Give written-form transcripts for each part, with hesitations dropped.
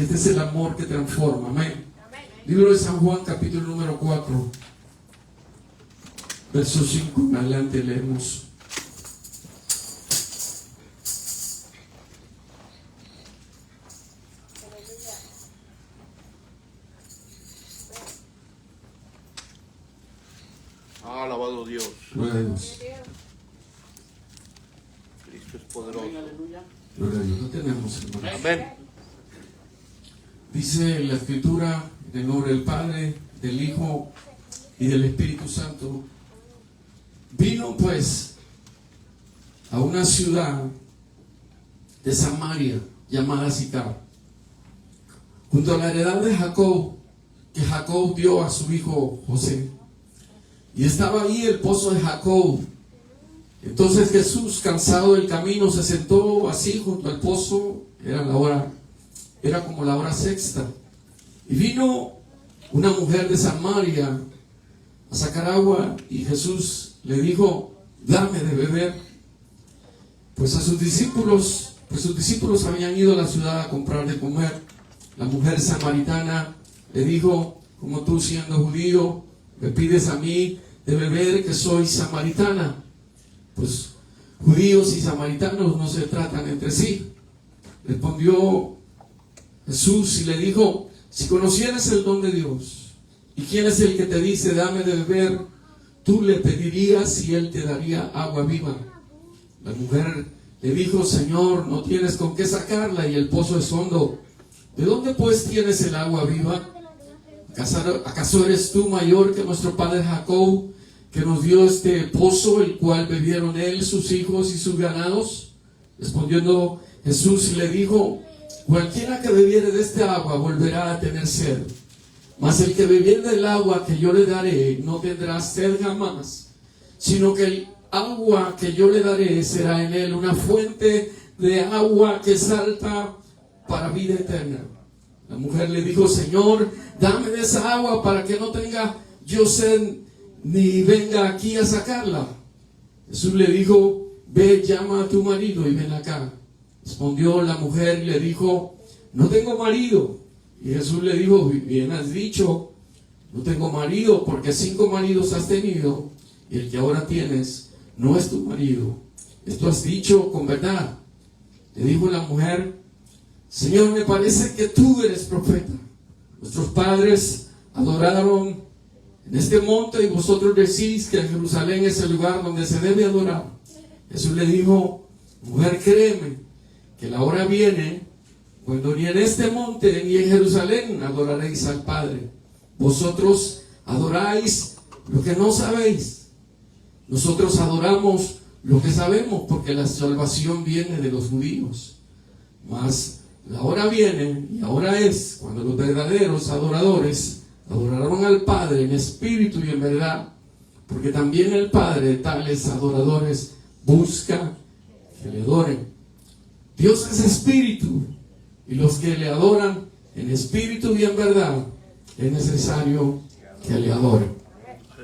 Este es el amor que transforma. Amén. Libro de San Juan, capítulo número 4, verso 5 en adelante leemos. Alabado Dios. Gloria a Dios. Cristo es poderoso. Gloria a Dios. No tenemos, hermano. Amén. Dice la Escritura, en el nombre del Padre, del Hijo y del Espíritu Santo. Vino pues a una ciudad de Samaria llamada Sicar, junto a la heredad de Jacob, que Jacob dio a su hijo José. Y estaba ahí el pozo de Jacob. Entonces Jesús, cansado del camino, se sentó así junto al pozo. Era como la hora sexta. Y vino una mujer de Samaria a sacar agua, y Jesús le dijo: dame de beber. Pues sus discípulos habían ido a la ciudad a comprar de comer. La mujer samaritana le dijo: como tú, siendo judío, me pides a mí de beber, que soy samaritana. Pues judíos y samaritanos no se tratan entre sí. Respondió Jesús y le dijo: si conocieras el don de Dios, y quién es el que te dice dame de beber, tú le pedirías y él te daría agua viva. La mujer le dijo: Señor, no tienes con qué sacarla y el pozo es hondo. ¿De dónde pues tienes el agua viva? ¿Acaso eres tú mayor que nuestro padre Jacob, que nos dio este pozo, el cual bebieron él, sus hijos y sus ganados? Respondiendo Jesús le dijo: cualquiera que bebiere de este agua volverá a tener sed, mas el que bebiere del agua que yo le daré no tendrá sed jamás, sino que el agua que yo le daré será en él una fuente de agua que salta para vida eterna. La mujer le dijo: Señor, dame de esa agua para que no tenga yo sed ni venga aquí a sacarla. Jesús le dijo: ve, llama a tu marido y ven acá. Respondió la mujer y le dijo: no tengo marido. Y Jesús le dijo: bien has dicho, no tengo marido, porque 5 maridos has tenido, y el que ahora tienes no es tu marido. Esto has dicho con verdad. Le dijo la mujer: Señor, me parece que tú eres profeta. Nuestros padres adoraron en este monte, y vosotros decís que Jerusalén es el lugar donde se debe adorar. Jesús le dijo: mujer, créeme, que la hora viene cuando ni en este monte ni en Jerusalén adoraréis al Padre. Vosotros adoráis lo que no sabéis. Nosotros adoramos lo que sabemos, porque la salvación viene de los judíos. Mas la hora viene, y ahora es, cuando los verdaderos adoradores adorarán al Padre en espíritu y en verdad, porque también el Padre de tales adoradores busca que le adoren. Dios es espíritu, y los que le adoran en espíritu y en verdad es necesario que le adoren.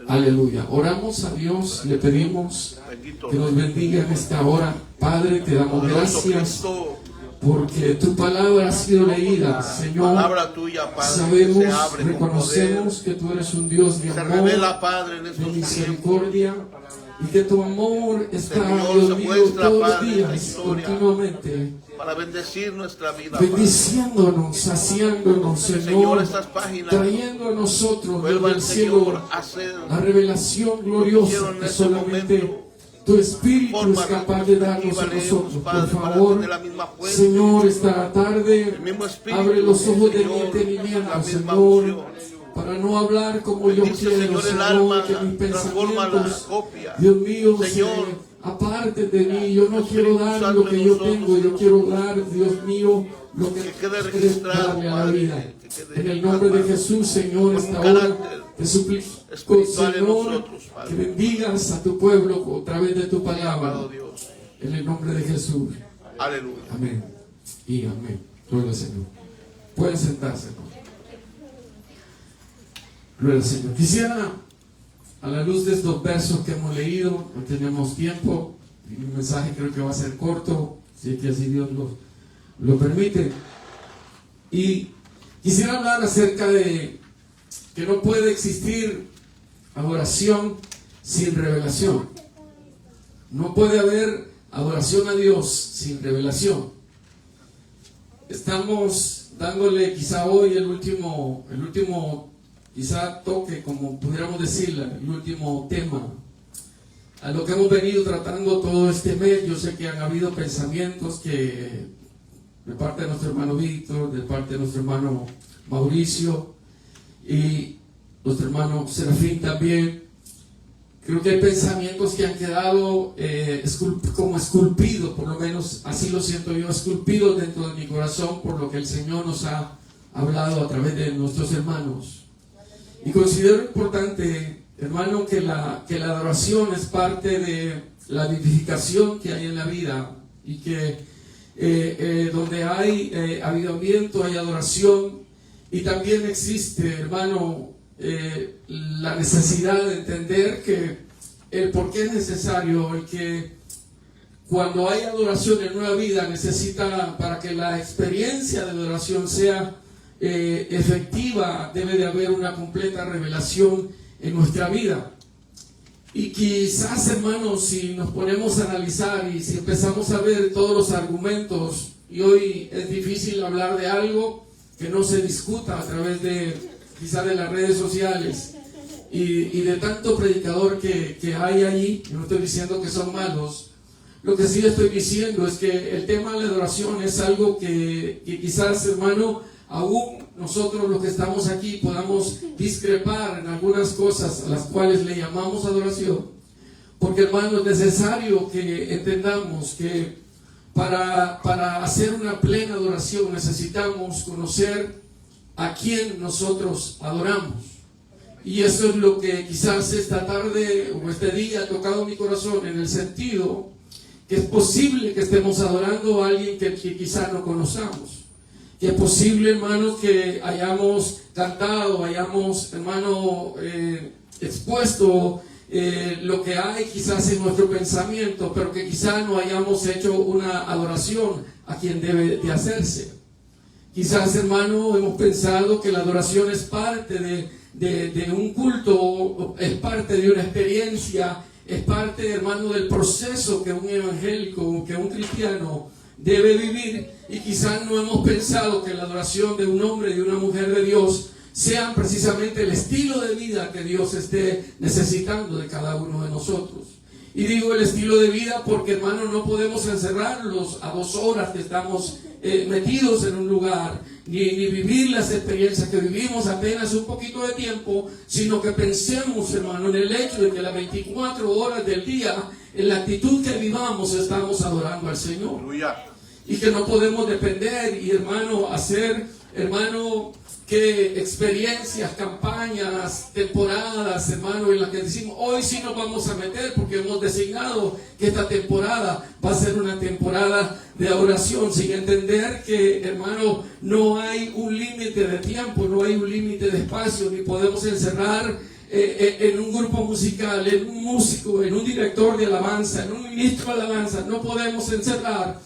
Aleluya. Oramos a Dios, le pedimos que nos bendiga en esta hora. Padre, te damos gracias porque tu palabra ha sido leída, Señor. Palabra tuya, Padre, sabemos, se abre con reconocemos poder, que tú eres un Dios de se amor, revela, Padre, en estos de misericordia, y que tu amor está, Señor, Dios se mío, muestra, todos los Padre, en la días, historia, continuamente, para bendecir nuestra vida, bendiciéndonos, saciándonos, Padre. Señor, Estas páginas trayendo a nosotros, Dios vuelvan, del Señor, cielo, a ser la revelación gloriosa hicieron en que este solamente momento. tu Espíritu es Forma capaz de darnos a representativa, nosotros. Padre, Por para favor, tener la misma fuente, Señor, esta tarde el mismo espíritu, abre los ojos de mi Señor, entendimiento, la misma Señor, unción. para no hablar como yo Bendice, quiero, Señor, el Señor, alma, que mis transfórmala, pensamientos, copia. Dios mío, Señor, aparte de mí. Yo no quiero Espíritu dar Santo lo que en yo nosotros, tengo, yo quiero dar, Dios mío, lo que que quede quieres registrado, darme a la Padre, vida. que quede En el nombre de plasmado Jesús, Señor, con esta un hora carácter te suplico, espiritual en Señor, nosotros, Padre. que bendigas a tu pueblo a través de tu palabra. Amado Dios. En el nombre de Jesús. Aleluya. Amén. Y amén. Gloria al Señor. Pueden sentarse, hermano. Gloria al Señor. Quisiera, a la luz de estos versos que hemos leído, no tenemos tiempo, y mi mensaje creo que va a ser corto, si es que así Dios lo permite. Y quisiera hablar acerca de que no puede existir adoración sin revelación. No puede haber adoración a Dios sin revelación. Estamos dándole quizá hoy el último quizá toque, como pudiéramos decirle, el último tema a lo que hemos venido tratando todo este mes. Yo sé que han habido pensamientos que de parte de nuestro hermano Víctor, de parte de nuestro hermano Mauricio y nuestro hermano Serafín también. Creo que hay pensamientos que han quedado como esculpidos, por lo menos así lo siento yo, esculpidos dentro de mi corazón por lo que el Señor nos ha hablado a través de nuestros hermanos. Y considero importante, hermano, que la adoración es parte de la vivificación que hay en la vida, y que donde hay avivamiento hay adoración, y también existe, hermano, la necesidad de entender que el por qué es necesario, el que cuando hay adoración en nueva vida necesita, para que la experiencia de adoración sea efectiva, debe de haber una completa revelación en nuestra vida. Y quizás, hermanos, si nos ponemos a analizar y si empezamos a ver todos los argumentos, y hoy es difícil hablar de algo que no se discuta a través de quizás de las redes sociales y de tanto predicador que hay allí. Yo no estoy diciendo que son malos. Lo que sí estoy diciendo es que el tema de la adoración es algo que quizás, hermano, aún nosotros los que estamos aquí podamos discrepar en algunas cosas a las cuales le llamamos adoración, porque, hermano, es necesario que entendamos que para hacer una plena adoración necesitamos conocer a quién nosotros adoramos. Y eso es lo que quizás esta tarde o este día ha tocado mi corazón, en el sentido que es posible que estemos adorando a alguien que quizás no conozcamos. Que es posible, hermano, que hayamos cantado, hayamos, hermano, expuesto lo que hay quizás en nuestro pensamiento, pero que quizás no hayamos hecho una adoración a quien debe de hacerse. Quizás, hermano, hemos pensado que la adoración es parte de un culto, es parte de una experiencia, es parte, hermano, del proceso que un evangélico, que un cristiano debe vivir, y quizás no hemos pensado que la adoración de un hombre y de una mujer de Dios sean precisamente el estilo de vida que Dios esté necesitando de cada uno de nosotros. Y digo el estilo de vida porque, hermano, no podemos encerrarlos a 2 horas que estamos metidos en un lugar, ni vivir las experiencias que vivimos apenas un poquito de tiempo, sino que pensemos, hermano, en el hecho de que las 24 horas del día, en la actitud que vivamos, estamos adorando al Señor. Y que no podemos depender y, hermano, hacer, hermano, que experiencias, campañas, temporadas, hermano, en las que decimos, hoy sí nos vamos a meter porque hemos designado que esta temporada va a ser una temporada de adoración, sin entender que, hermano, no hay un límite de tiempo, no hay un límite de espacio, ni podemos encerrar en un grupo musical, en un músico, en un director de alabanza, en un ministro de alabanza. No podemos encerrar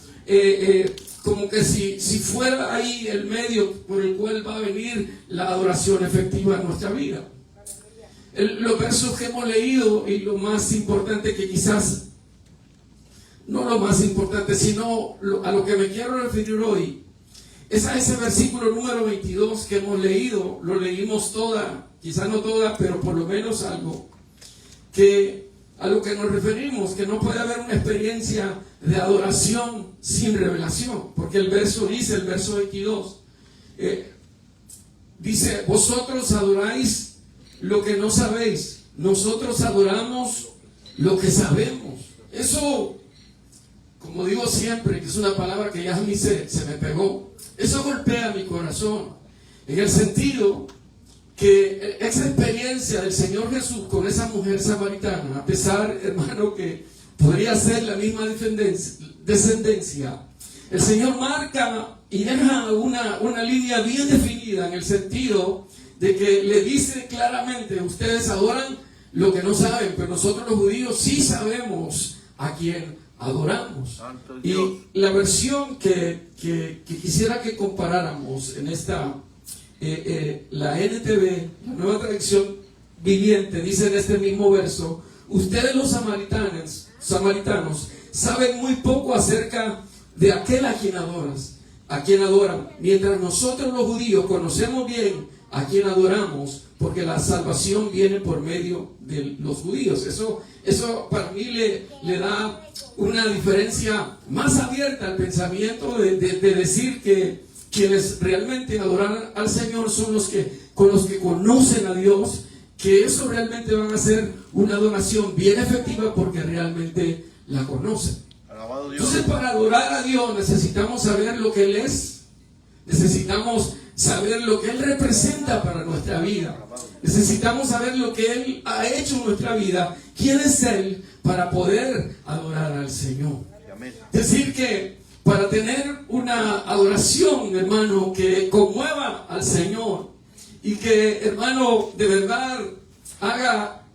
como que si fuera ahí el medio por el cual va a venir la adoración efectiva en nuestra vida. Los versos que hemos leído, y lo más importante, que quizás no lo más importante, sino a lo que me quiero referir hoy, es a ese versículo número 22 que hemos leído. Lo leímos toda, quizás no toda, pero por lo menos algo, que a lo que nos referimos, que no puede haber una experiencia de adoración sin revelación, porque el verso dice, el verso 22, dice, vosotros adoráis lo que no sabéis, nosotros adoramos lo que sabemos. Eso, como digo siempre, que es una palabra que ya a mí se me pegó, eso golpea mi corazón, en el sentido que esa experiencia del Señor Jesús con esa mujer samaritana, a pesar, hermano, que podría ser la misma descendencia, el Señor marca y deja una línea bien definida, en el sentido de que le dice claramente, ustedes adoran lo que no saben, pero nosotros los judíos sí sabemos a quién adoramos. Santo Y Dios. la versión que quisiera que comparáramos en esta, la NTV, la nueva traducción viviente, dice en este mismo verso: ustedes los samaritanos saben muy poco acerca de aquel a quien adoran, mientras nosotros los judíos conocemos bien a quien adoramos, porque la salvación viene por medio de los judíos. Eso para mí le da una diferencia más abierta al pensamiento de decir que quienes realmente adoran al Señor son los que conocen a Dios, que eso realmente van a ser una adoración bien efectiva porque realmente la conocen. Alabado Dios. Entonces, para adorar a Dios necesitamos saber lo que Él es, necesitamos saber lo que Él representa para nuestra vida, necesitamos saber lo que Él ha hecho en nuestra vida, quién es Él, para poder adorar al Señor. Amén. Es decir, que para tener una adoración, hermano, que conmueva al Señor y que, hermano, de verdad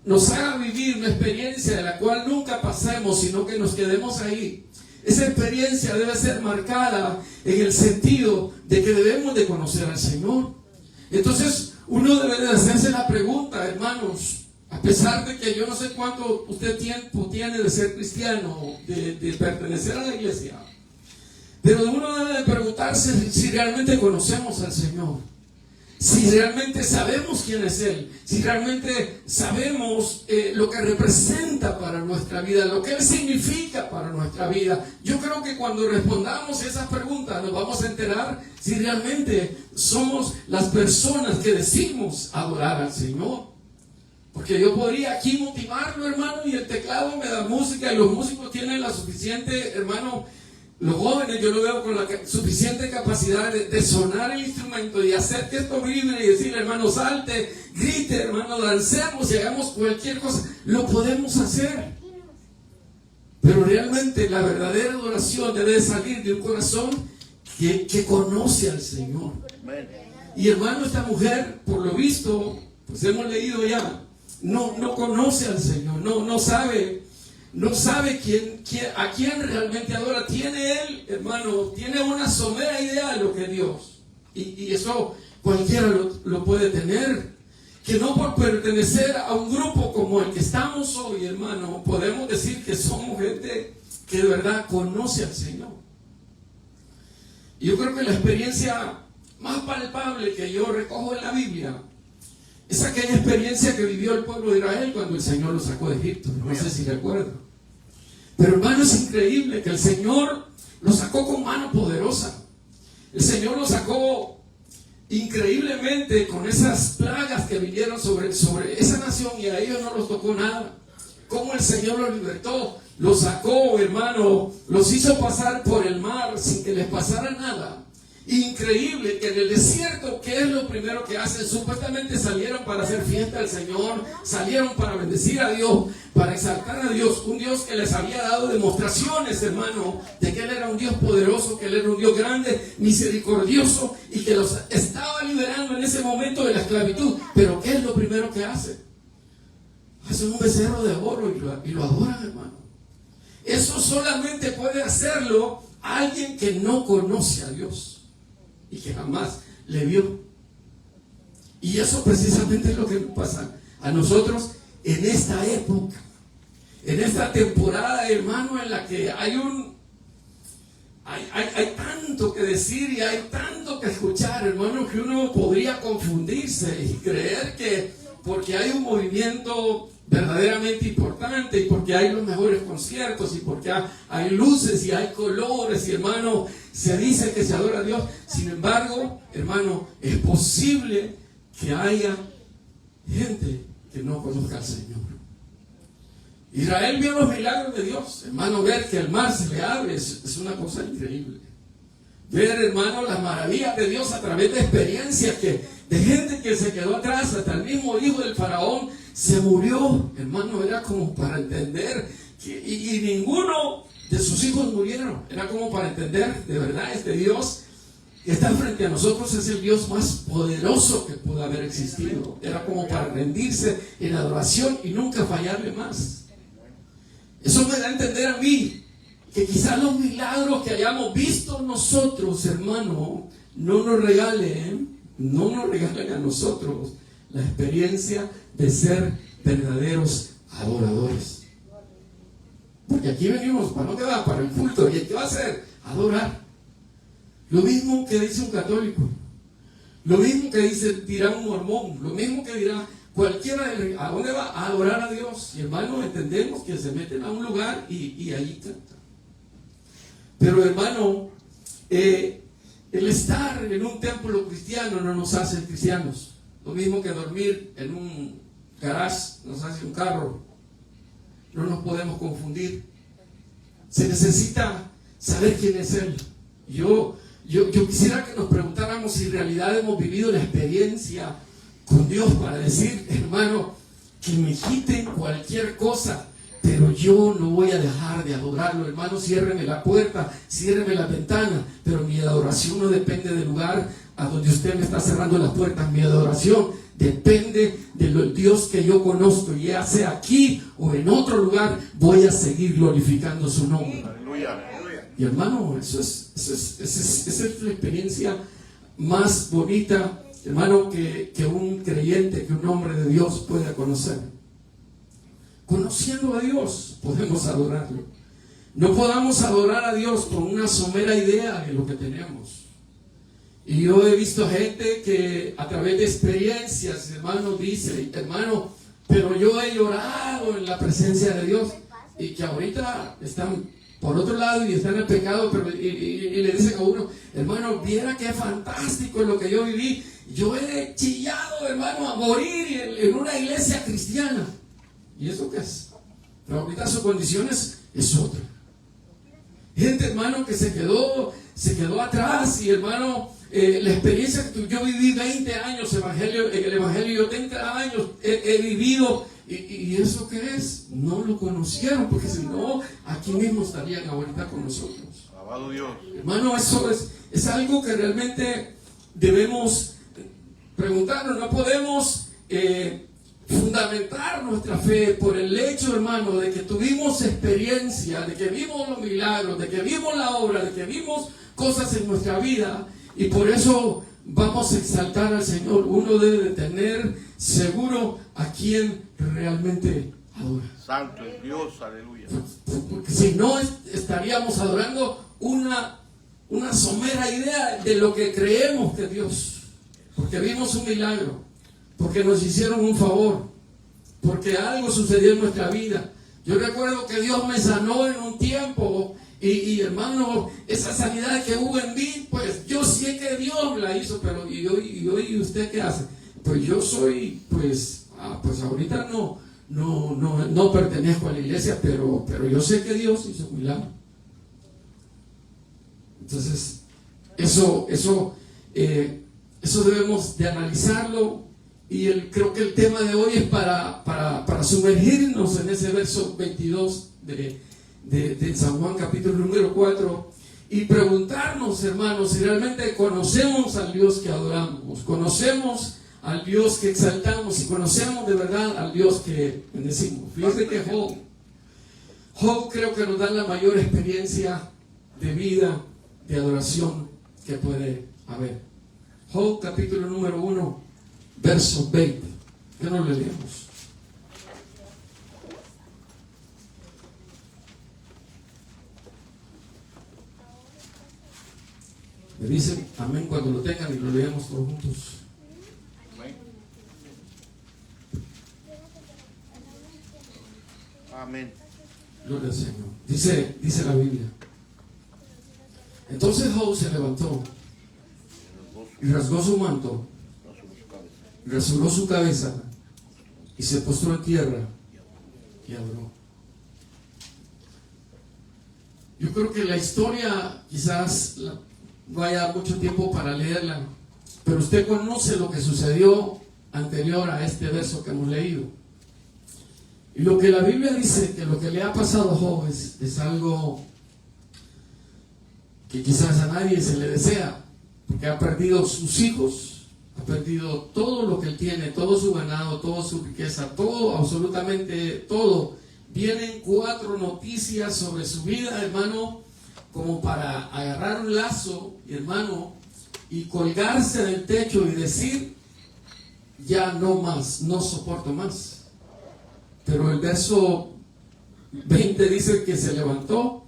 nos haga vivir una experiencia de la cual nunca pasemos, sino que nos quedemos ahí. Esa experiencia debe ser marcada en el sentido de que debemos de conocer al Señor. Entonces, uno debe de hacerse la pregunta, hermanos, a pesar de que yo no sé cuánto usted tiempo tiene de ser cristiano, de pertenecer a la iglesia, pero uno debe de preguntarse si realmente conocemos al Señor, si realmente sabemos quién es Él, si realmente sabemos lo que representa para nuestra vida, lo que Él significa para nuestra vida. Yo creo que cuando respondamos esas preguntas nos vamos a enterar si realmente somos las personas que decimos adorar al Señor. Porque yo podría aquí motivarlo, hermano, y el teclado me da música y los músicos tienen la suficiente, hermano, los jóvenes yo lo veo con la suficiente capacidad de sonar el instrumento y hacer que esto vibre y decirle, hermano, salte, grite, hermano, dancemos y hagamos cualquier cosa. Lo podemos hacer. Pero realmente la verdadera adoración debe salir de un corazón que conoce al Señor. Amén. Y hermano, esta mujer, por lo visto, pues hemos leído ya, no conoce al Señor, no sabe a quién realmente adora. Tiene él, hermano, tiene una somera idea de lo que es Dios. Y eso cualquiera lo puede tener. Que no por pertenecer a un grupo como el que estamos hoy, hermano, podemos decir que somos gente que de verdad conoce al Señor. Y yo creo que la experiencia más palpable que yo recojo en la Biblia es aquella experiencia que vivió el pueblo de Israel cuando el Señor lo sacó de Egipto. No sé si recuerdan. Pero hermano, es increíble que el Señor lo sacó con mano poderosa. El Señor lo sacó increíblemente con esas plagas que vinieron sobre esa nación y a ellos no los tocó nada. Cómo el Señor los libertó, los sacó, hermano, los hizo pasar por el mar sin que les pasara nada. Increíble que en el desierto, ¿qué es lo primero que hacen? Supuestamente salieron para hacer fiesta al Señor, salieron para bendecir a Dios, para exaltar a Dios, un Dios que les había dado demostraciones, hermano, de que Él era un Dios poderoso, que Él era un Dios grande, misericordioso y que los estaba liberando en ese momento de la esclavitud. Pero ¿qué es lo primero que hacen? Hacen un becerro de oro y lo adoran, hermano. Eso solamente puede hacerlo alguien que no conoce a Dios y que jamás le vio. Y eso precisamente es lo que nos pasa a nosotros en esta época, en esta temporada, hermano, en la que hay tanto que decir y hay tanto que escuchar, hermano, que uno podría confundirse y creer que porque hay un movimiento verdaderamente importante y porque hay los mejores conciertos y porque hay luces y hay colores y, hermano, se dice que se adora a Dios. Sin embargo, hermano, es posible que haya gente que no conozca al Señor. Israel vio los milagros de Dios, hermano. Ver que el mar se le abre es una cosa increíble. Ver, hermano, las maravillas de Dios a través de experiencias de gente que se quedó atrás. Hasta el mismo hijo del faraón se murió, hermano. Era como para entender y ninguno de sus hijos murieron. Era como para entender, de verdad, este Dios que está frente a nosotros es el Dios más poderoso que pudo haber existido. Era como para rendirse en adoración y nunca fallarle más. Eso me da a entender a mí que quizás los milagros que hayamos visto nosotros, hermano, no nos regalen a nosotros la experiencia de ser verdaderos adoradores. Porque aquí venimos, ¿para dónde va? Para el culto. ¿Y qué va a hacer? Adorar. Lo mismo que dice un católico, lo mismo que dirá un mormón, lo mismo que dirá cualquiera. ¿A dónde va? A adorar a Dios. Y hermano, entendemos que se meten a un lugar y allí cantan. Pero hermano, el estar en un templo cristiano no nos hace cristianos. Lo mismo que dormir en un garage nos hace un carro. No nos podemos confundir. Se necesita saber quién es Él. Yo quisiera que nos preguntáramos si en realidad hemos vivido la experiencia con Dios para decir, hermano, que me quiten cualquier cosa, pero yo no voy a dejar de adorarlo. Hermano, ciérreme la puerta, ciérreme la ventana, pero mi adoración no depende del lugar a donde usted me está cerrando las puertas. Mi adoración depende del Dios que yo conozco, y ya sea aquí o en otro lugar, voy a seguir glorificando su nombre. Aleluya. Y hermano, esa es la experiencia más bonita, hermano, que un creyente, que un hombre de Dios pueda conocer. Conociendo a Dios, podemos adorarlo. No podamos adorar a Dios con una somera idea de lo que tenemos. Y yo he visto gente que a través de experiencias, hermano, dice, hermano, pero yo he llorado en la presencia de Dios, y que ahorita están por otro lado y están en el pecado, pero y le dicen a uno, hermano, viera qué fantástico es lo que yo viví. Yo he chillado, hermano, a morir en una iglesia cristiana. ¿Y eso qué es? Pero ahorita su condición es otra. Gente, hermano, que se quedó atrás, y hermano, la experiencia que yo viví 20 años el evangelio, yo 30 años he vivido, y eso qué es, no lo conocieron, porque si no, aquí mismo estarían ahorita con nosotros. Alabado Dios. Hermano, eso es algo que realmente debemos preguntarnos. No podemos fundamentar nuestra fe por el hecho, hermano, de que tuvimos experiencia, de que vimos los milagros, de que vimos la obra, de que vimos cosas en nuestra vida, y por eso vamos a exaltar al Señor. Uno debe de tener seguro a quien realmente adora. Santo es Dios, aleluya. Porque si no, estaríamos adorando una somera idea de lo que creemos que Dios. Porque vimos un milagro, porque nos hicieron un favor, porque algo sucedió en nuestra vida. Yo recuerdo que Dios me sanó en un tiempo, y hermano, esa sanidad que hubo en mí, pues yo sé que Dios la hizo, pero ¿y hoy usted qué hace? Pues yo soy, pues ahorita no pertenezco a la iglesia, pero yo sé que Dios hizo un milagro. Entonces, eso debemos de analizarlo, y creo que el tema de hoy es para sumergirnos en ese verso 22 de San Juan, capítulo número 4, y preguntarnos, hermanos, si realmente conocemos al Dios que adoramos, conocemos al Dios que exaltamos, y conocemos de verdad al Dios que bendecimos. Fíjense que Job creo que nos da la mayor experiencia de vida, de adoración que puede haber. Job, capítulo número 1, verso 20. ¿Qué nos le leemos? Me dicen amén cuando lo tengan y lo leemos todos juntos. Amén. Amén. Gloria al Señor. Dice la Biblia. Entonces Job se levantó y rasgó su manto, rasuró su cabeza y se postró en tierra y adoró. Yo creo que la historia quizás vaya mucho tiempo para leerla, pero usted conoce lo que sucedió anterior a este verso que hemos leído. Y lo que la Biblia dice, que lo que le ha pasado a Job es algo que quizás a nadie se le desea, porque ha perdido sus hijos, ha perdido todo lo que él tiene, todo su ganado, toda su riqueza, todo, absolutamente todo, vienen 4 noticias sobre su vida, hermano, como para agarrar un lazo, hermano, y colgarse del techo y decir, ya no más, no soporto más. Pero el verso 20 dice que se levantó,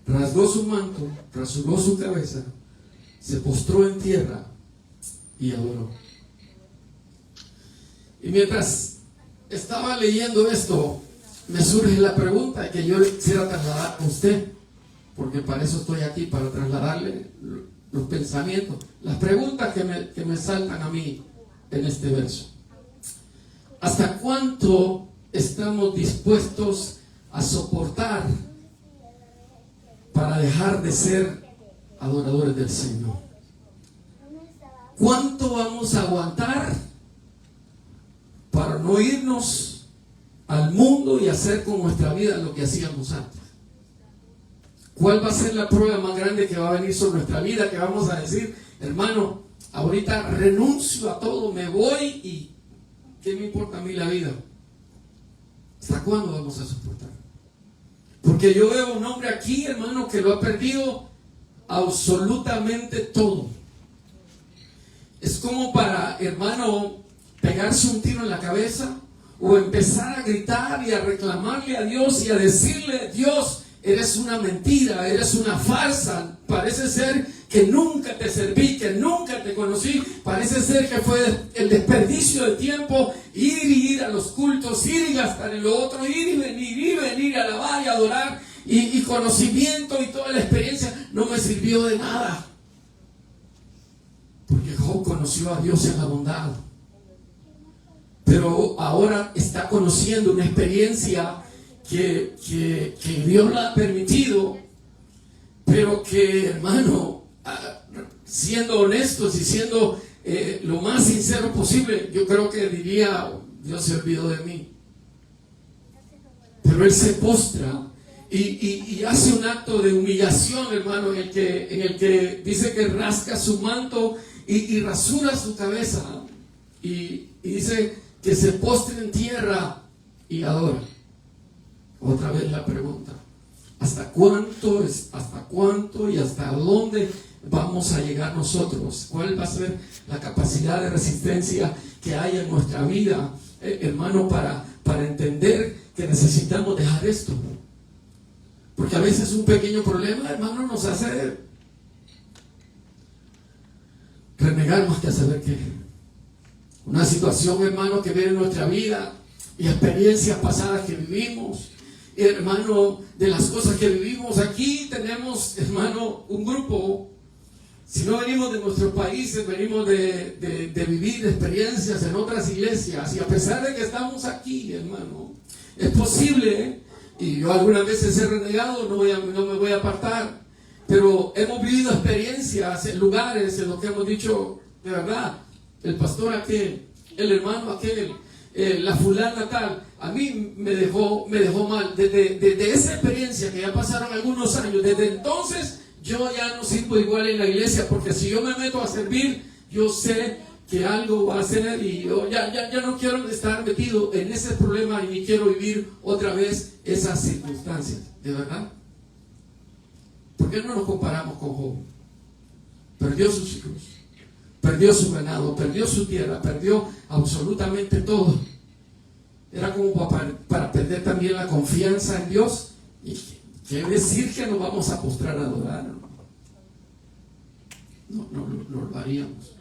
rasgó su manto, rasuró su cabeza, se postró en tierra y adoró. Y mientras estaba leyendo esto, me surge la pregunta que yo quisiera trasladar a usted, porque para eso estoy aquí, para trasladarle los pensamientos, las preguntas que me saltan a mí en este verso. ¿Hasta cuánto estamos dispuestos a soportar para dejar de ser adoradores del Señor? ¿Cuánto vamos a aguantar para no irnos al mundo y hacer con nuestra vida lo que hacíamos antes? ¿Cuál va a ser la prueba más grande que va a venir sobre nuestra vida? Que vamos a decir, hermano, ahorita renuncio a todo, me voy y ¿qué me importa a mí la vida? ¿Hasta cuándo vamos a soportar? Porque yo veo a un hombre aquí, hermano, que lo ha perdido absolutamente todo. Es como para, hermano, pegarse un tiro en la cabeza o empezar a gritar y a reclamarle a Dios y a decirle, Dios, eres una mentira, eres una farsa, parece ser que nunca te serví, que nunca te conocí, parece ser que fue el desperdicio de tiempo, ir a los cultos, ir y gastar en lo otro, ir y venir a alabar y adorar, y conocimiento y toda la experiencia no me sirvió de nada. Porque Job conoció a Dios en la bondad, pero ahora está conociendo una experiencia que Dios la ha permitido, pero que, hermano, siendo honestos y siendo lo más sincero posible, yo creo que diría, Dios se olvidó de mí. Pero él se postra y hace un acto de humillación, hermano, en el que dice que rasca su manto y rasura su cabeza y dice que se postre en tierra y adora. Otra vez la pregunta, ¿hasta cuánto y hasta dónde vamos a llegar nosotros? ¿Cuál va a ser la capacidad de resistencia que hay en nuestra vida, hermano, para entender que necesitamos dejar esto? Porque a veces un pequeño problema, hermano, nos hace renegar más que a saber qué. Una situación, hermano, que viene en nuestra vida y experiencias pasadas que vivimos. Hermano, de las cosas que vivimos aquí, tenemos, hermano, un grupo. Si no venimos de nuestros países, venimos de vivir experiencias en otras iglesias. Y a pesar de que estamos aquí, hermano, es posible, y yo algunas veces he renegado, no me voy a apartar, pero hemos vivido experiencias en lugares en los que hemos dicho, de verdad, el pastor aquel, el hermano aquel, la fulana tal, a mí me dejó mal. Desde esa experiencia que ya pasaron algunos años, desde entonces yo ya no sirvo igual en la iglesia, porque si yo me meto a servir, yo sé que algo va a hacer y yo ya no quiero estar metido en ese problema y ni quiero vivir otra vez esas circunstancias, de verdad. ¿Por qué no nos comparamos con Job? Perdió sus hijos, perdió su ganado, perdió su tierra, perdió absolutamente todo. Era como para perder también la confianza en Dios. Y quiere decir que nos vamos a postrar a adorar. No lo haríamos.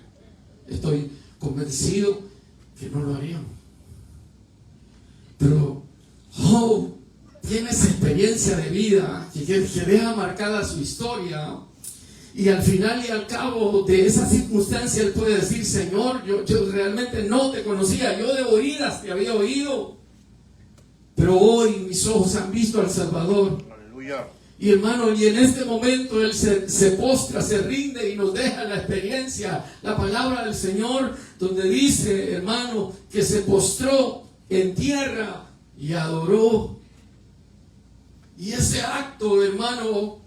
Estoy convencido que no lo haríamos. Pero Job tiene esa experiencia de vida que deja marcada su historia. Y al final y al cabo de esa circunstancia él puede decir, Señor, yo realmente no te conocía, yo de oídas te había oído, pero hoy mis ojos han visto al Salvador. Aleluya. Y hermano, y en este momento él se postra, se rinde y nos deja la experiencia, la palabra del Señor, donde dice, hermano, que se postró en tierra y adoró. Y ese acto, hermano,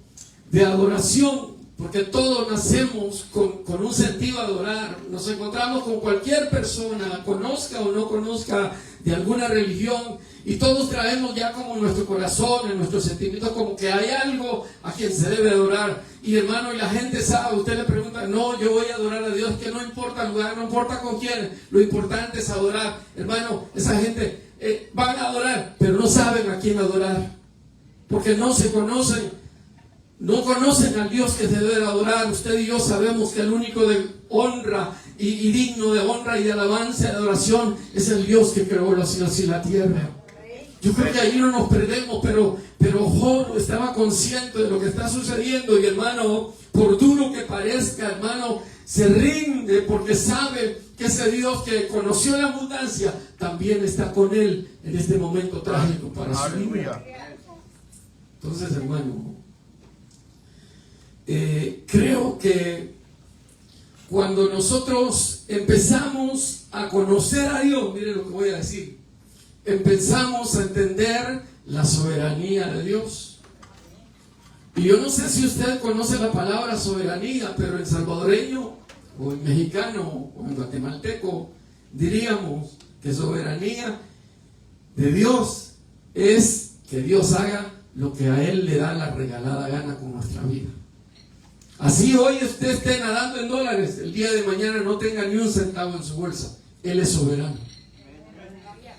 de adoración porque todos nacemos con un sentido de adorar. Nos encontramos con cualquier persona, conozca o no conozca de alguna religión, y todos traemos ya como en nuestro corazón, en nuestros sentimientos, como que hay algo a quien se debe adorar. Y hermano, y la gente sabe, usted le pregunta, no, yo voy a adorar a Dios, que no importa el lugar, no importa con quién, lo importante es adorar. Hermano, esa gente van a adorar, pero no saben a quién adorar, porque no se conocen. No conocen al Dios que se debe adorar. Usted y yo sabemos que el único de honra y digno de honra y de alabanza y de adoración es el Dios que creó los cielos y la tierra. Yo creo que ahí no nos perdemos, pero Job estaba consciente de lo que está sucediendo, y hermano, por duro que parezca, hermano, se rinde porque sabe que ese Dios que conoció la abundancia también está con él en este momento trágico para su vida. Entonces, hermano, creo que cuando nosotros empezamos a conocer a Dios, mire lo que voy a decir, empezamos a entender la soberanía de Dios. Y yo no sé si usted conoce la palabra soberanía, pero en salvadoreño o en mexicano o en guatemalteco diríamos que soberanía de Dios es que Dios haga lo que a Él le da la regalada gana con nuestra vida. Así hoy usted esté nadando en dólares, el día de mañana no tenga ni un centavo en su bolsa, Él es soberano.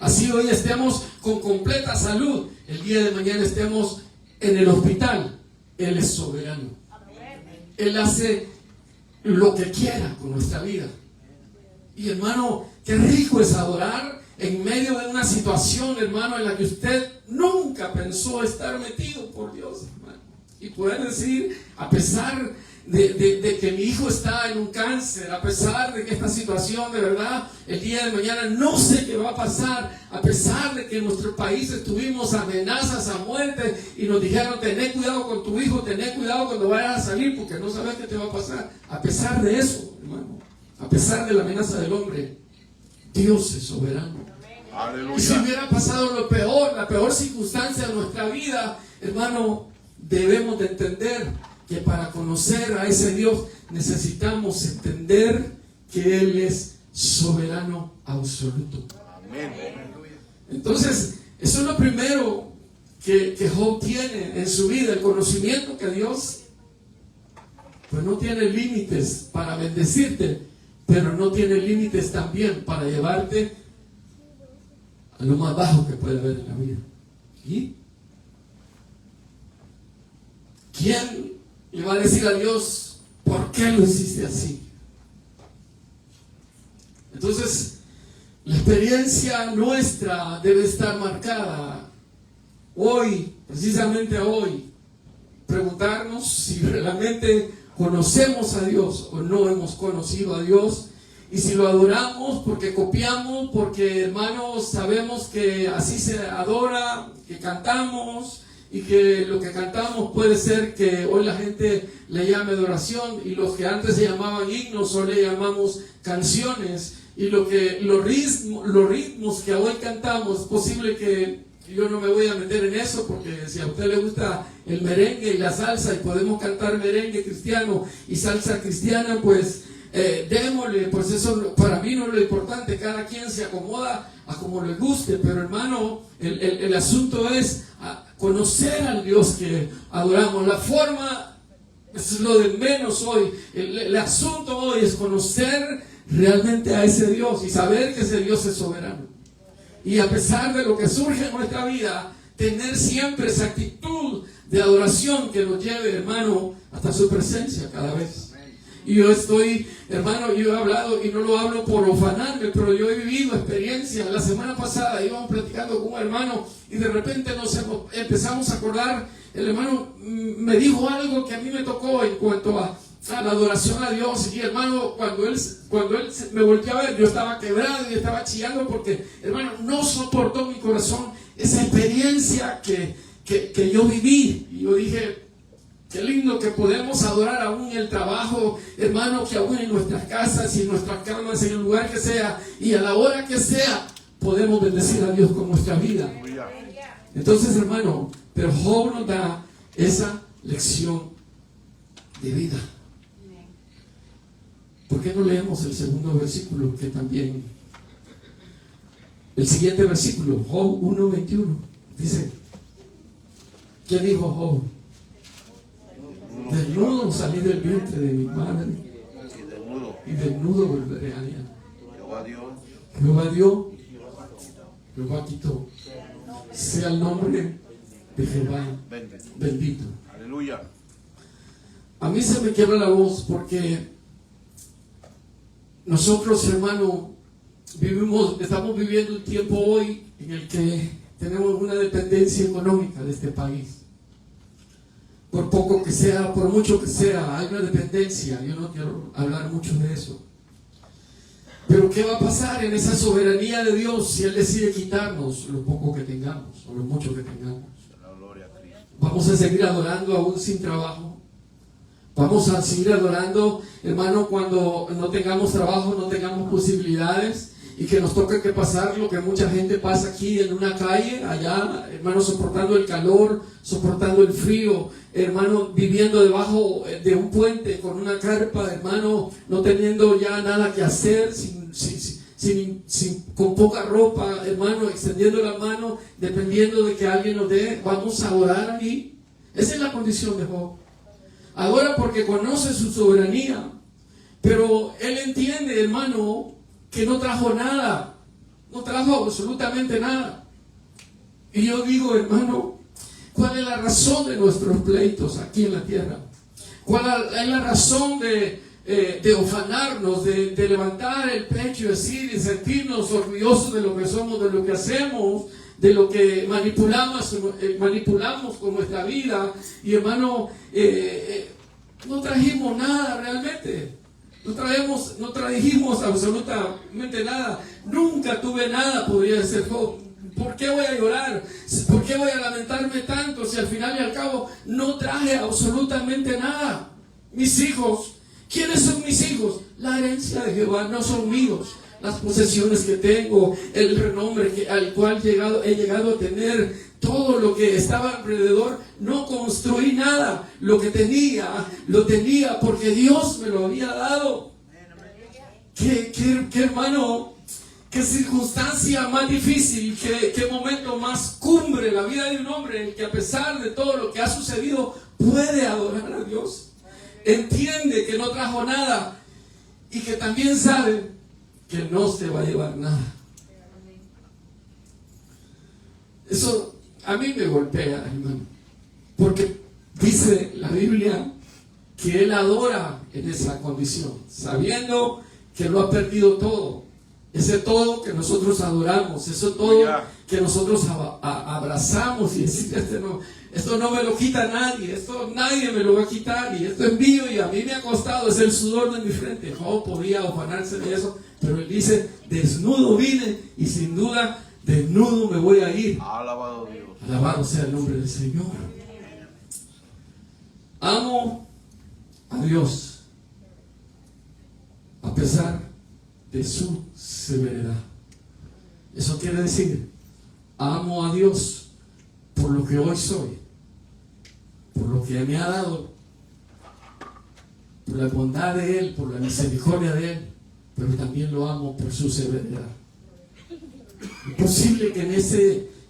Así hoy estemos con completa salud, el día de mañana estemos en el hospital, Él es soberano. Él hace lo que quiera con nuestra vida. Y hermano, qué rico es adorar en medio de una situación, hermano, en la que usted nunca pensó estar metido por Dios, hermano. Y poder decir, a pesar de que mi hijo está en un cáncer, a pesar de que esta situación de verdad el día de mañana no sé qué va a pasar, a pesar de que en nuestro país tuvimos amenazas a muerte y nos dijeron, tené cuidado con tu hijo, tené cuidado cuando vayas a salir porque no sabes qué te va a pasar. A pesar de eso, hermano, a pesar de la amenaza del hombre, Dios es soberano. Aleluya. Y si hubiera pasado lo peor, la peor circunstancia de nuestra vida, hermano, debemos de entender que para conocer a ese Dios necesitamos entender que Él es soberano absoluto. Amén. Entonces, eso es lo primero que Job tiene en su vida, el conocimiento que Dios pues no tiene límites para bendecirte, pero no tiene límites también para llevarte a lo más bajo que puede haber en la vida. ¿Y quién le va a decir a Dios, ¿por qué lo hiciste así? Entonces, la experiencia nuestra debe estar marcada hoy, precisamente hoy, preguntarnos si realmente conocemos a Dios o no hemos conocido a Dios, y si lo adoramos porque copiamos, porque hermanos sabemos que así se adora, que cantamos, y que lo que cantamos puede ser que hoy la gente le llame adoración, y los que antes se llamaban himnos hoy le llamamos canciones, y los ritmos que hoy cantamos, es posible que yo no me voy a meter en eso, porque si a usted le gusta el merengue y la salsa y podemos cantar merengue cristiano y salsa cristiana, pues démosle, pues eso para mí no es lo importante, cada quien se acomoda a como le guste, pero hermano, el asunto es conocer al Dios que adoramos. La forma es lo de menos hoy, el asunto hoy es conocer realmente a ese Dios y saber que ese Dios es soberano, y a pesar de lo que surge en nuestra vida, tener siempre esa actitud de adoración que nos lleve, hermano, hasta su presencia cada vez. Y yo estoy, hermano, yo he hablado, y no lo hablo por ufanarme, pero yo he vivido experiencias. La semana pasada íbamos platicando con un hermano y de repente nos empezamos a acordar. El hermano me dijo algo que a mí me tocó en cuanto a la adoración a Dios. Y hermano, cuando él me volteó a ver, yo estaba quebrado y estaba chillando porque, hermano, no soportó mi corazón esa experiencia que yo viví. Y yo dije, qué lindo que podemos adorar aún en el trabajo, hermano, que aún en nuestras casas y en nuestras camas, en el lugar que sea y a la hora que sea, podemos bendecir a Dios con nuestra vida. Entonces, hermano, pero Job nos da esa lección de vida. ¿Por qué no leemos el segundo versículo que también? El siguiente versículo, Job 1:21, dice, ¿qué dijo Job? Desnudo salí del vientre de mi madre y desnudo volveré a ella. Jehová dio, Jehová quitó. Sea el nombre de Jehová bendito. Aleluya. A mí se me quiebra la voz porque nosotros, hermano, estamos viviendo un tiempo hoy en el que tenemos una dependencia económica de este país. Por poco que sea, por mucho que sea, hay una dependencia. Yo no quiero hablar mucho de eso. Pero ¿qué va a pasar en esa soberanía de Dios si Él decide quitarnos lo poco que tengamos o lo mucho que tengamos? Vamos a seguir adorando aún sin trabajo. Vamos a seguir adorando, hermano, cuando no tengamos trabajo, no tengamos posibilidades y que nos toque que pasar lo que mucha gente pasa aquí en una calle, allá, hermano, soportando el calor, soportando el frío, hermano, viviendo debajo de un puente con una carpa, hermano, no teniendo ya nada que hacer, con poca ropa, hermano, extendiendo la mano, dependiendo de que alguien nos dé. Vamos a orar ahí. Esa es la condición de Job. Ahora, porque conoce su soberanía, pero él entiende, hermano, que no trajo nada, no trajo absolutamente nada. Y yo digo, hermano, ¿cuál es la razón de nuestros pleitos aquí en la tierra? ¿Cuál es la razón de ufanarnos, de levantar el pecho y decir y sentirnos orgullosos de lo que somos, de lo que hacemos, de lo que manipulamos con nuestra vida? Y hermano, no trajimos nada realmente. No trajimos absolutamente nada. Nunca tuve nada, podría decir Job. ¿Por qué voy a llorar? ¿Por qué voy a lamentarme tanto si al final y al cabo no traje absolutamente nada? Mis hijos, ¿quiénes son mis hijos? La herencia de Jehová, no son míos. Las posesiones que tengo, el renombre al cual he llegado a tener, todo lo que estaba alrededor, no construí nada. Lo que tenía, lo tenía porque Dios me lo había dado. ¿Qué hermano? ¿Qué circunstancia más difícil? ¿Qué momento más cumbre en la vida de un hombre, el que a pesar de todo lo que ha sucedido puede adorar a Dios? Entiende que no trajo nada y que también sabe que no se va a llevar nada. Eso a mí me golpea, hermano, porque dice la Biblia que él adora en esa condición, sabiendo que lo ha perdido todo. Ese todo que nosotros adoramos, eso todo que nosotros abrazamos y decir, esto no me lo quita nadie, esto nadie me lo va a quitar, y esto es mío y a mí me ha costado, es el sudor de mi frente. Job podía ufanarse de eso, pero él dice, desnudo vine y sin duda desnudo me voy a ir. Alabado Dios. Alabado sea el nombre del Señor. Amo a Dios a pesar de su severidad. Eso quiere decir, amo a Dios por lo que hoy soy, por lo que me ha dado, por la bondad de Él, por la misericordia de Él, pero también lo amo por su severidad. Es posible que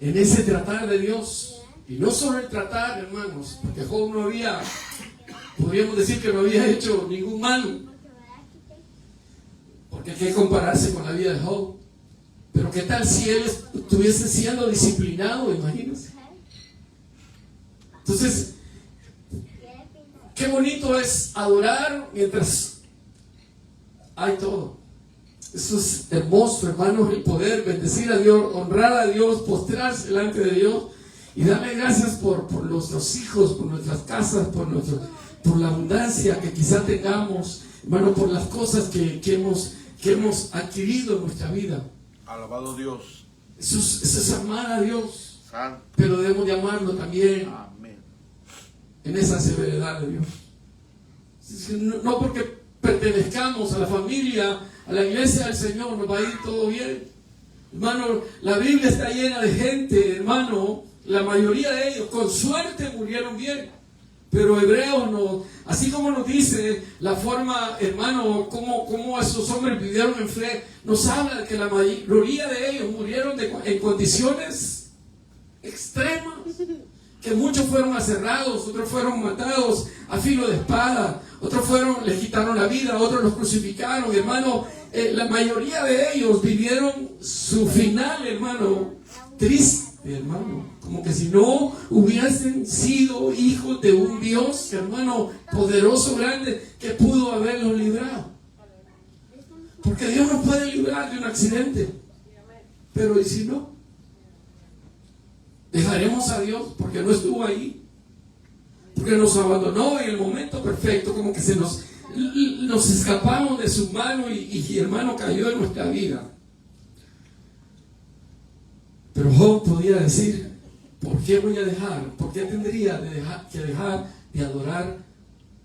en ese tratar de Dios, y no solo el tratar, hermanos, porque Job podríamos decir que no había hecho ningún mal, porque hay que compararse con la vida de Job. Pero ¿qué tal si él estuviese siendo disciplinado? Imagínense. Entonces, qué bonito es adorar mientras hay todo. Eso es hermoso, hermanos, el poder bendecir a Dios, honrar a Dios, postrarse delante de Dios y darle gracias por nuestros hijos, por nuestras casas, por la abundancia que quizá tengamos, hermano, por las cosas que hemos adquirido en nuestra vida. Alabado Dios. Eso es amar a Dios. Pero debemos de amarlo también. Amén. En esa severidad de Dios. No porque pertenezcamos a la familia, a la iglesia del Señor, nos va a ir todo bien. Hermano, la Biblia está llena de gente, hermano, la mayoría de ellos con suerte murieron bien. Pero Hebreos, no, así como nos dice la forma, hermano, cómo esos hombres vivieron en fe, nos habla de que la mayoría de ellos murieron en condiciones extremas, que muchos fueron aserrados, otros fueron matados a filo de espada, otros les quitaron la vida, otros los crucificaron, hermano. La mayoría de ellos vivieron su final, hermano, triste, hermano, como que si no hubiesen sido hijos de un Dios, hermano, poderoso, grande, que pudo haberlos librado. Porque Dios nos puede librar de un accidente, pero ¿y si no? Dejaremos a Dios porque no estuvo ahí, porque nos abandonó en el momento perfecto, como que nos escapamos de su mano y hermano, cayó en nuestra vida. Pero Job podía decir: ¿por qué voy a dejar? ¿Por qué tendría que dejar de adorar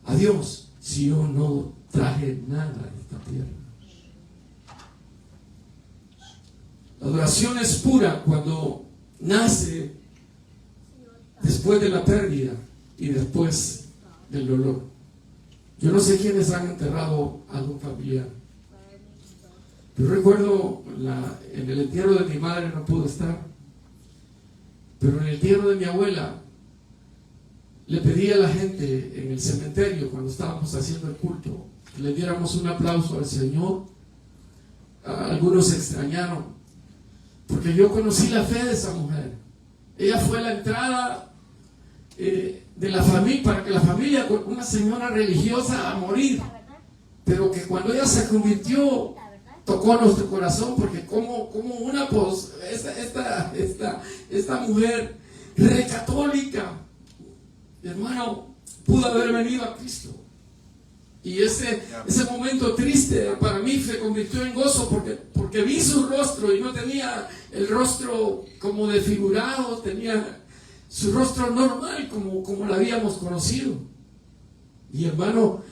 a Dios si yo no traje nada a esta tierra? La adoración es pura cuando nace después de la pérdida y después del dolor. Yo no sé quiénes han enterrado a algún familiar. Yo recuerdo en el entierro de mi madre no pude estar, pero en el entierro de mi abuela le pedí a la gente en el cementerio, cuando estábamos haciendo el culto, que le diéramos un aplauso al Señor. Algunos se extrañaron, porque yo conocí la fe de esa mujer. Ella fue la entrada de la familia, para que la familia, una señora religiosa a morir, pero que cuando ella se convirtió, tocó nuestro corazón, porque como una esta mujer recatólica, hermano, pudo haber venido a Cristo. Y ese momento triste para mí se convirtió en gozo, porque vi su rostro y no tenía el rostro como desfigurado, tenía su rostro normal como la habíamos conocido. Y hermano,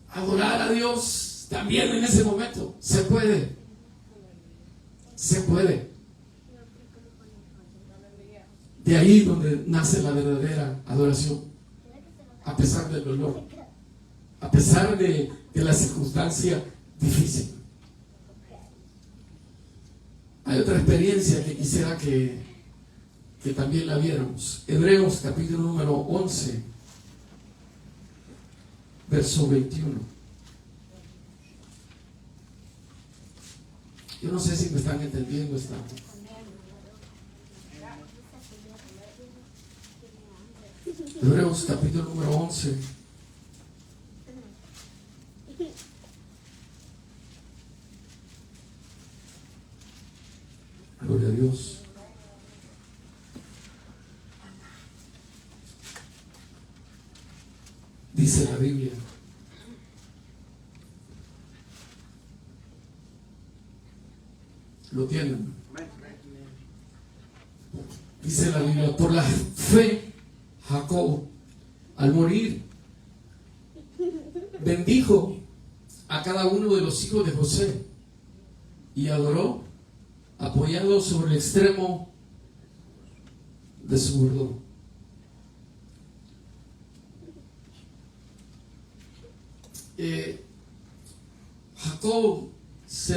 adorar a Dios también en ese momento se puede. De ahí donde nace la verdadera adoración, a pesar del dolor, a pesar de la circunstancia difícil. Hay otra experiencia que quisiera que también la viéramos. Hebreos capítulo número 11, verso 21. Yo no sé si me están entendiendo esta. Hebreos capítulo número 11. Gloria a Dios. Dice la Biblia: ¿lo tienen? Dice la Biblia: por la fe Jacob, al morir, bendijo a cada uno de los hijos de José y adoró, apoyado sobre el extremo de su bordón. Jacob es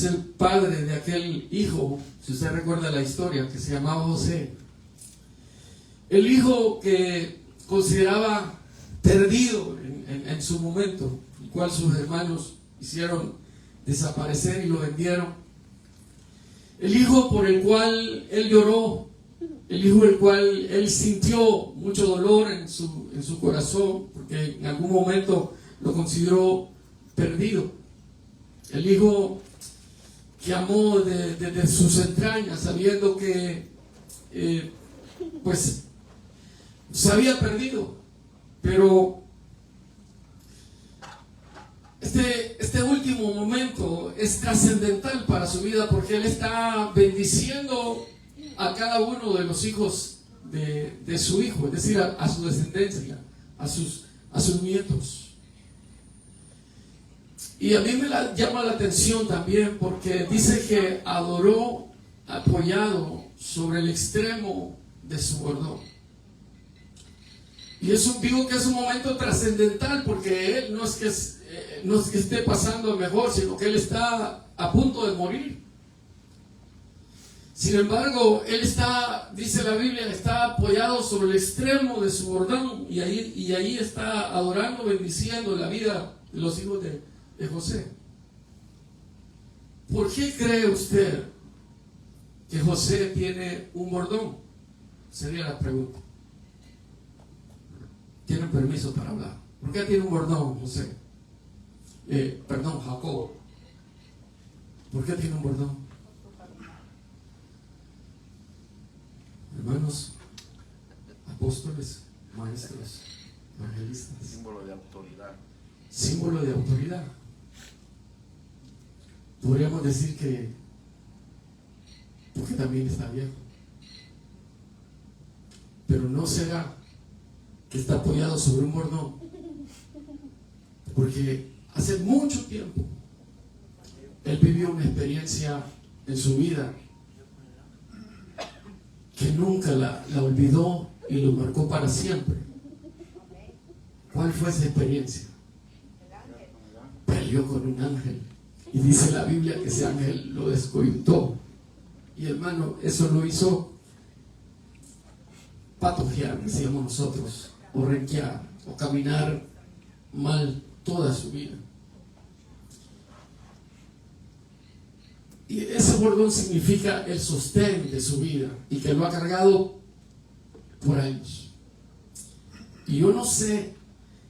el padre de aquel hijo, si usted recuerda la historia, que se llamaba José. El hijo que consideraba perdido en su momento, el cual sus hermanos hicieron desaparecer y lo vendieron. El hijo por el cual él lloró, el hijo el cual él sintió mucho dolor en su corazón, porque en algún momento lo consideró perdido. El hijo que amó desde sus entrañas, sabiendo que pues se había perdido. Pero este último momento es trascendental para su vida, porque él está bendiciendo a cada uno de los hijos de su hijo, es decir, a su descendencia, a sus nietos. Y a mí me llama la atención también, porque dice que adoró apoyado sobre el extremo de su bordón. Y digo que es un momento trascendental, porque él no es que esté pasando mejor, sino que él está a punto de morir. Sin embargo, él está, dice la Biblia, está apoyado sobre el extremo de su bordón, y ahí está adorando, bendiciendo la vida de los hijos de José. ¿Por qué cree usted que José tiene un bordón? Sería la pregunta. Tienen permiso para hablar. ¿Por qué tiene un bordón, José? Jacob. ¿Por qué tiene un bordón? Hermanos, apóstoles, maestros, evangelistas. Símbolo de autoridad. Símbolo de autoridad. Podríamos decir que porque también está viejo. Pero no será que está apoyado sobre un bordón, porque hace mucho tiempo él vivió una experiencia en su vida que nunca la olvidó y lo marcó para siempre. ¿Cuál fue esa experiencia? Peleó con un ángel, y dice la Biblia que ese ángel lo descoyuntó. Y hermano, eso lo hizo patojear, decíamos nosotros, o renquear, o caminar mal toda su vida. Y ese bordón significa el sostén de su vida, y que lo ha cargado por años. Y yo no sé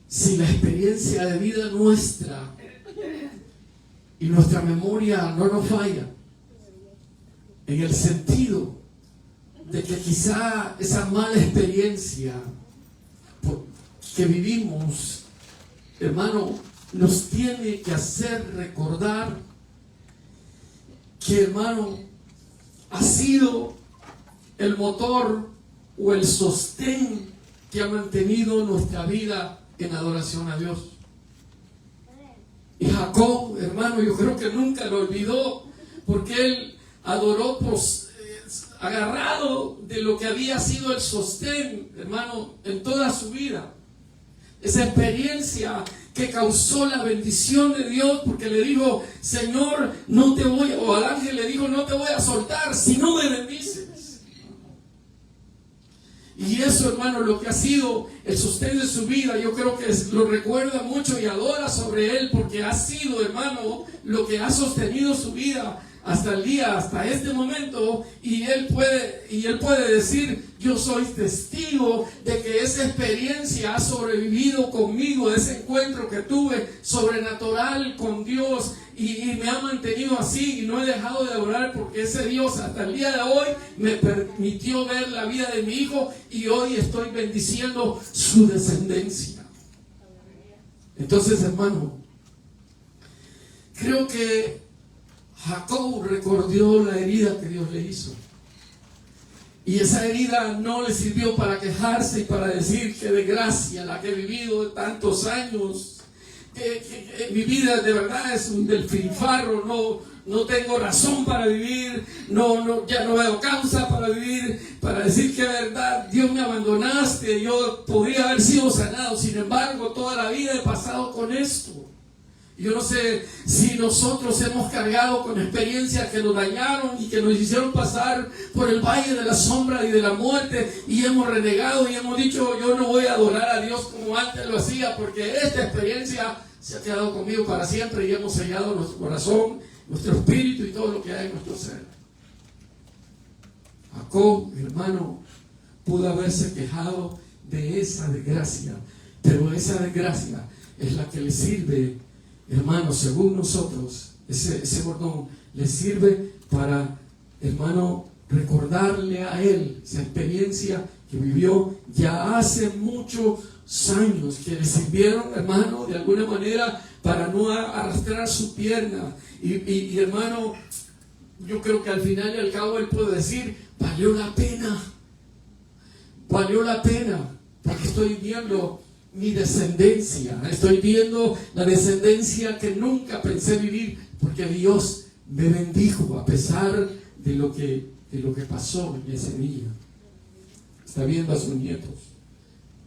si la experiencia de vida nuestra y nuestra memoria no nos falla, en el sentido de que quizá esa mala experiencia que vivimos, hermano, nos tiene que hacer recordar que, hermano, ha sido el motor o el sostén que ha mantenido nuestra vida en adoración a Dios. Y Jacob, hermano, yo creo que nunca lo olvidó, porque él adoró agarrado de lo que había sido el sostén, hermano, en toda su vida. Esa experiencia que causó la bendición de Dios, porque le dijo: Señor, no te voy, o al ángel le dijo: no te voy a soltar si no me bendices. Y eso, hermano, lo que ha sido el sostén de su vida, yo creo que lo recuerda mucho y adora sobre él, porque ha sido, hermano, lo que ha sostenido su vida hasta el día, hasta este momento. Y él puede decir: yo soy testigo de que esa experiencia ha sobrevivido conmigo, de ese encuentro que tuve sobrenatural con Dios, y me ha mantenido así, y no he dejado de adorar, porque ese Dios hasta el día de hoy me permitió ver la vida de mi hijo, y hoy estoy bendiciendo su descendencia. Entonces, hermano, creo que Jacob recordó la herida que Dios le hizo. Y esa herida no le sirvió para quejarse y para decir: qué desgracia la que he vivido de tantos años, que mi vida de verdad es un despilfarro, no tengo razón para vivir, ya no veo causa para vivir, para decir que de verdad Dios me abandonaste, yo podría haber sido sanado. Sin embargo, toda la vida he pasado con esto. Yo no sé si nosotros hemos cargado con experiencias que nos dañaron y que nos hicieron pasar por el valle de la sombra y de la muerte, y hemos renegado y hemos dicho: yo no voy a adorar a Dios como antes lo hacía, porque esta experiencia se ha quedado conmigo para siempre, y hemos sellado nuestro corazón, nuestro espíritu y todo lo que hay en nuestro ser. Jacob, hermano, pudo haberse quejado de esa desgracia, pero esa desgracia es la que le sirve, hermano, según nosotros, ese bordón le sirve para, hermano, recordarle a él esa experiencia que vivió ya hace muchos años, que le sirvieron, hermano, de alguna manera para no arrastrar su pierna. Y hermano, yo creo que al final y al cabo él puede decir: valió la pena, porque estoy viendo mi descendencia, estoy viendo la descendencia que nunca pensé vivir, porque Dios me bendijo a pesar de lo que pasó en ese día. está viendo a sus nietos,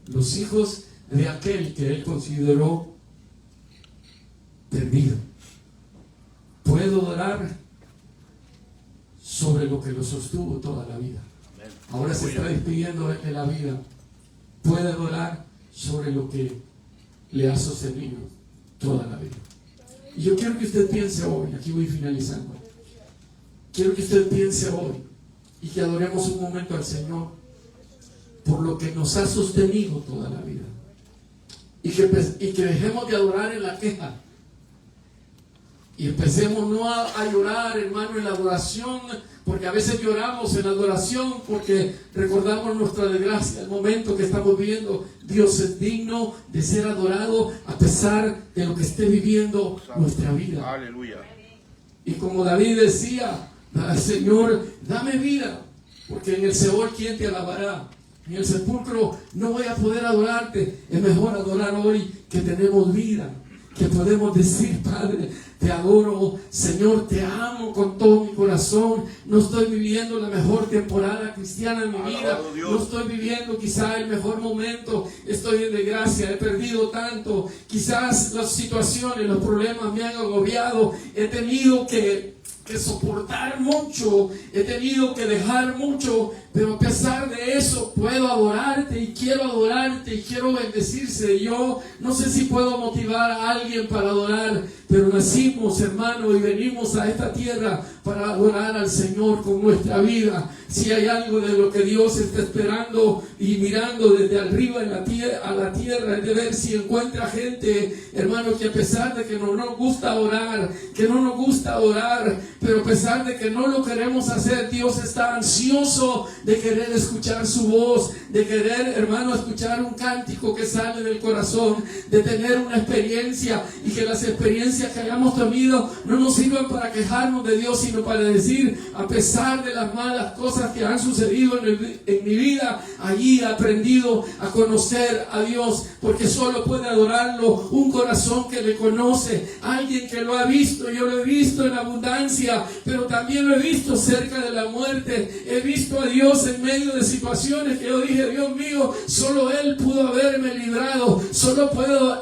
los hijos de aquel que él consideró perdido. Puedo adorar sobre lo que lo sostuvo toda la vida. Ahora se está despidiendo de la vida. Puede adorar sobre lo que le ha sostenido toda la vida. Y yo quiero que usted piense hoy, aquí voy finalizando, quiero que usted piense hoy y que adoremos un momento al Señor por lo que nos ha sostenido toda la vida. Y que dejemos de adorar en la queja. Y empecemos no a llorar, hermano, en la adoración, porque a veces lloramos en la adoración porque recordamos nuestra desgracia, el momento que estamos viviendo. Dios es digno de ser adorado a pesar de lo que esté viviendo nuestra vida. Aleluya. Y como David decía, Señor, dame vida, porque en el Seol, ¿quién te alabará? En el sepulcro no voy a poder adorarte. Es mejor adorar hoy que tenemos vida, que podemos decir, Padre, te adoro, Señor, te amo con todo mi corazón. No estoy viviendo la mejor temporada cristiana en mi vida, no estoy viviendo quizá el mejor momento, estoy en desgracia, he perdido tanto, quizás las situaciones, los problemas me han agobiado, he tenido que soportar mucho, he tenido que dejar mucho, pero a pesar de eso puedo adorarte y quiero bendecirse. Yo no sé si puedo motivar a alguien para adorar, pero nacimos, hermano, y venimos a esta tierra para adorar al Señor con nuestra vida. Si hay algo de lo que Dios está esperando y mirando desde arriba a la tierra, es de ver si encuentra gente, hermano, que a pesar de que no nos gusta orar, pero a pesar de que no lo queremos hacer, Dios está ansioso de querer escuchar su voz, de querer, hermano, escuchar un cántico que sale del corazón, de tener una experiencia, y que las experiencias que hayamos tenido no nos sirvan para quejarnos de Dios, sino para decir, a pesar de las malas cosas que han sucedido en mi vida, allí he aprendido a conocer a Dios, porque solo puede adorarlo un corazón que le conoce, alguien que lo ha visto. Yo lo he visto en abundancia, pero también lo he visto cerca de la muerte. He visto a Dios en medio de situaciones que yo dije, Dios mío, solo Él pudo haberme librado,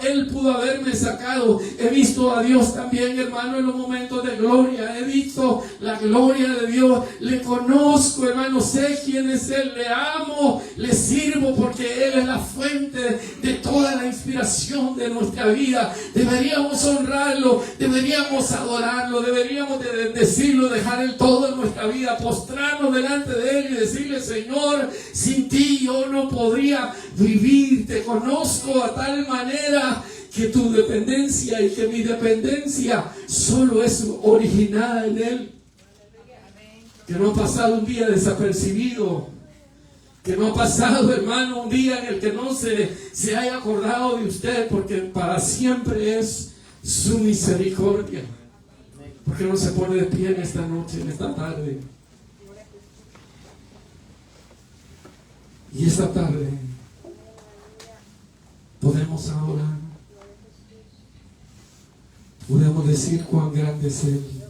Él pudo haberme sacado. He visto a Dios también, hermano, en los momentos de gloria. He visto la gloria de Dios, le conozco, hermano, sé quién es Él, le amo, le sirvo, porque Él es la fuente de toda la inspiración de nuestra vida. Deberíamos honrarlo, deberíamos adorarlo, deberíamos de bendecirlo, dejar el todo en nuestra vida, postrarnos delante de Él y decirle, Señor, sin ti yo no podría vivir. Te conozco a tal manera que tu dependencia y que mi dependencia solo es originada en Él. Que no ha pasado un día desapercibido, que no ha pasado, hermano, un día en el que no se haya acordado de usted, porque para siempre es su misericordia. ¿Por qué no se pone de pie en esta noche, en esta tarde? Y esta tarde podemos adorar, podemos decir cuán grande es Él.